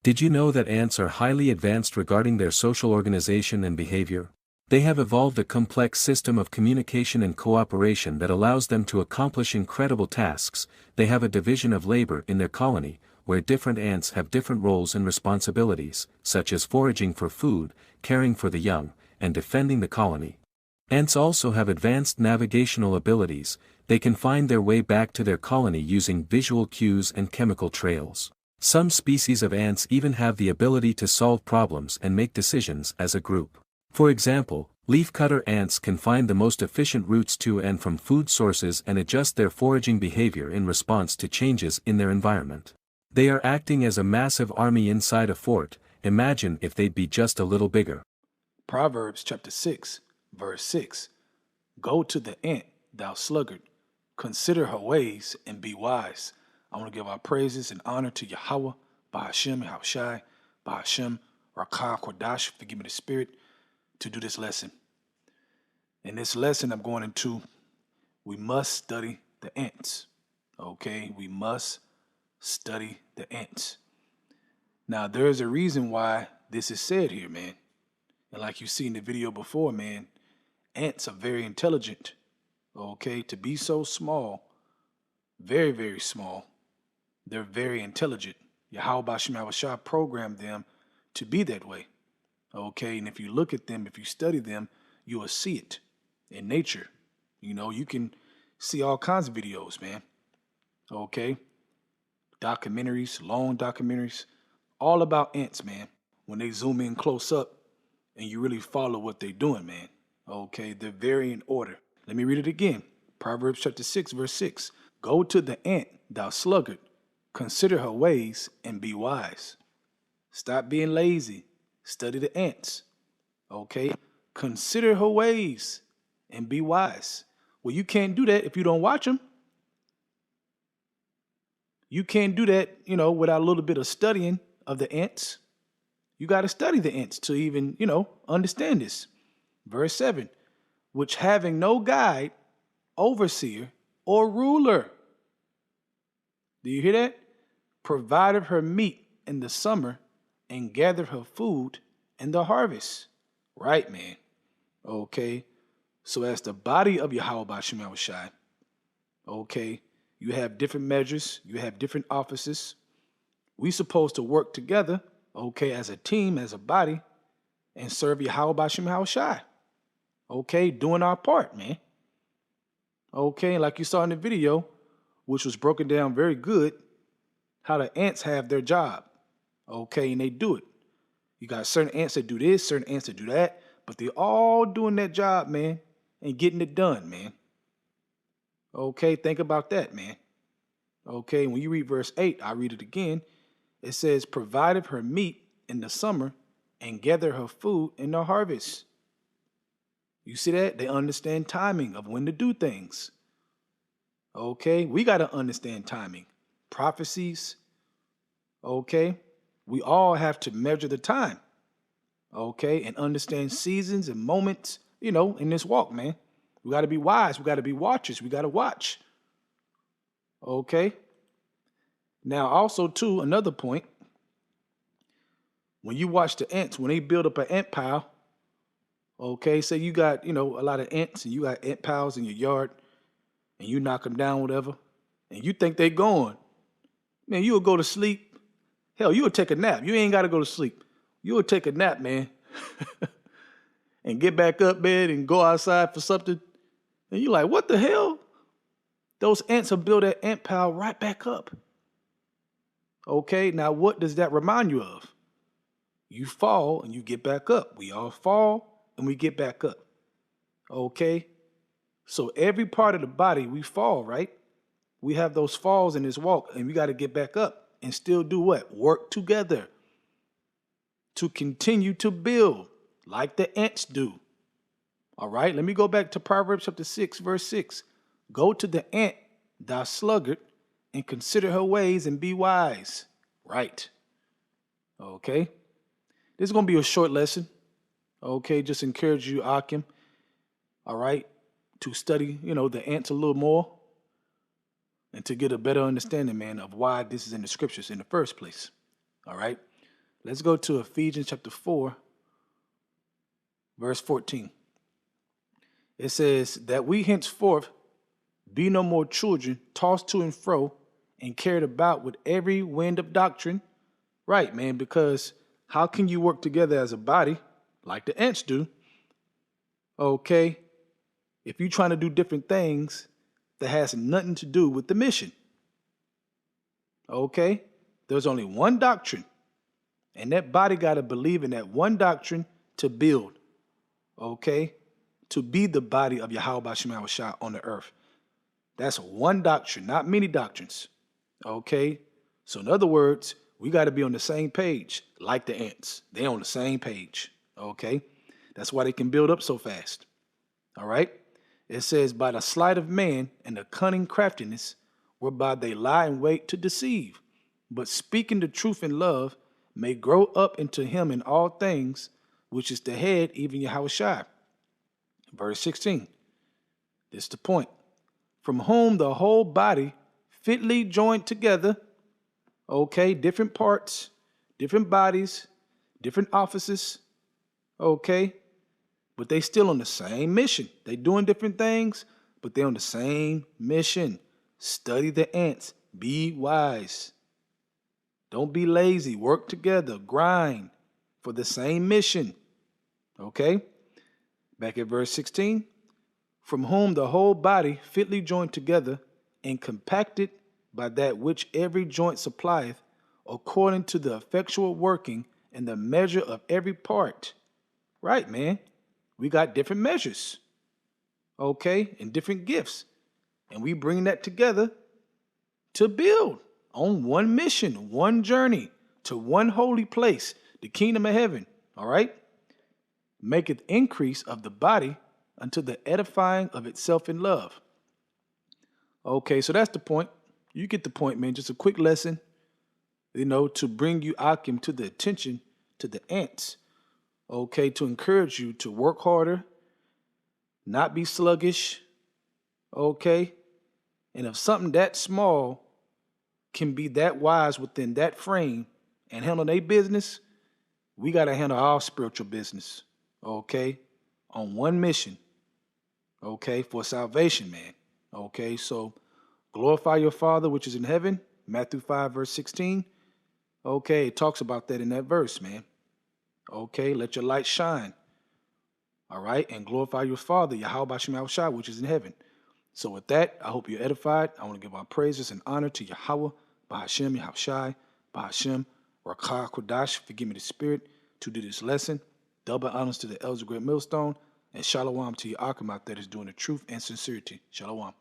Did you know that ants are highly advanced regarding their social organization and behavior? They have evolved a complex system of communication and cooperation that allows them to accomplish incredible tasks. They have a division of labor in their colony, where different ants have different roles and responsibilities, such as foraging for food, caring for the young, and defending the colony. Ants also have advanced navigational abilities. They can find their way back to their colony using visual cues and chemical trails. Some species of ants even have the ability to solve problems and make decisions as a group. For example, leafcutter ants can find the most efficient routes to and from food sources and adjust their foraging behavior in response to changes in their environment. They are acting as a massive army inside a fort. Imagine if they'd be just a little bigger. Proverbs chapter 6, verse 6. Go to the ant, thou sluggard. Consider her ways and be wise. I want to give our praises and honor to Yahweh, Bahashem, Yahushai, Bahashem, Rakah, Kodash, forgive me the spirit, to do this lesson. In this lesson I'm going into, we must study the ants. Okay, we must study the ants. Now, there's a reason why this is said here, man. And like you see in the video before, man, ants are very intelligent. Okay, to be so small, very, very small, they're very intelligent. Yahweh Bashim Yahushua programmed them to be that way. Okay, and if you look at them, if you study them, you will see it in nature. You know, you can see all kinds of videos, man. Okay, documentaries, long documentaries, all about ants, man. When they zoom in close up and you really follow what they're doing, man. Okay, they're very in order. Let me read it again. Proverbs chapter 6, verse 6. Go to the ant, thou sluggard. Consider her ways and be wise. Stop being lazy. Study the ants. Okay? Consider her ways and be wise. Well, you can't do that if you don't watch them. You can't do that, without a little bit of studying of the ants. You got to study the ants to even, understand this. Verse 7. Which having no guide, overseer, or ruler. Do you hear that? Provided her meat in the summer and gathered her food in the harvest. Right, man. Okay. So as the body of Yahweh Bashim Yahushai, okay, you have different measures, you have different offices. We supposed to work together, okay, as a team, as a body, and serve Yahweh Bashim Yahushai. Okay, doing our part, man. Okay, like you saw in the video, which was broken down very good, how the ants have their job. Okay, and they do it. You got certain ants that do this, certain ants that do that, but they all doing that job, man, and getting it done, man. Okay, think about that, man. Okay, when you read verse 8, I read it again. It says, provided her meat in the summer and gather her food in the harvest. You see that? They understand timing of when to do things. Okay, we got to understand timing. Prophecies. Okay, we all have to measure the time. Okay, and understand seasons and moments, in this walk, man. We got to be wise. We got to be watchers. We got to watch. Okay. Now, also, too, another point. When you watch the ants, when they build up an ant pile, okay, say you got, a lot of ants and you got ant piles in your yard and you knock them down, whatever, and you think they gone. Man, you'll go to sleep. Hell, you'll take a nap. You ain't got to go to sleep. You'll take a nap, man, and get back up, man, and go outside for something. And you're like, what the hell? Those ants will build that ant pile right back up. Okay, now what does that remind you of? You fall and you get back up. We all fall and we get back up. Okay, so every part of the body we fall, right? We have those falls in this walk and we got to get back up and still do what? Work together to continue to build like the ants do. All right, let me go back to Proverbs chapter 6, verse 6. Go to the ant, thou sluggard, and consider her ways and be wise. Right. Okay. This is going to be a short lesson. Okay, just encourage you, Akim. All right, to study, the ants a little more and to get a better understanding, man, of why this is in the scriptures in the first place. All right. Let's go to Ephesians chapter 4, verse 14. It says that we henceforth be no more children, tossed to and fro and carried about with every wind of doctrine. Right, man, because how can you work together as a body like the ants do? Okay, if you're trying to do different things that has nothing to do with the mission. Okay, there's only one doctrine, and that body got to believe in that one doctrine to build. Okay, to be the body of Yahweh Bashim Yahushua on the earth. That's one doctrine, not many doctrines. Okay, so in other words, we got to be on the same page like the ants. They're on the same page. Okay, that's why they can build up so fast. All right, it says, by the sleight of man and the cunning craftiness whereby they lie in wait to deceive, but speaking the truth in love may grow up into him in all things, which is the head, even Yahushua. Verse 16. This is the point. From whom the whole body fitly joined together, okay, different parts, different bodies, different offices, okay, but they still on the same mission. They doing different things, but they on the same mission. Study the ants. Be wise. Don't be lazy. Work together. Grind for the same mission. Okay? Back at verse 16. From whom the whole body fitly joined together and compacted by that which every joint supplieth, according to the effectual working and the measure of every part. Right, man. We got different measures. Okay? And different gifts. And we bring that together to build on one mission, one journey to one holy place, the kingdom of heaven. All right? Maketh increase of the body unto the edifying of itself in love. Okay, so that's the point. You get the point, man. Just a quick lesson, to bring you Akim to the attention to the ants. Okay, to encourage you to work harder, not be sluggish. Okay, and if something that small can be that wise within that frame and handle their business, we got to handle our spiritual business. Okay, on one mission. Okay, for salvation, man. Okay, so glorify your Father which is in heaven, Matthew 5, verse 16. Okay, it talks about that in that verse, man. Okay, let your light shine. All right, and glorify your Father, Yahweh Bashim Yahushua, which is in heaven. So with that, I hope you're edified. I want to give our praises and honor to Yahweh, Bahashem Yahushai, Bahashem Rakah Kodash, forgive me the spirit, to do this lesson. Double honors to the elders of Great Millstone, and shalom to your Akim out there that's doing the truth and sincerity. Shalom.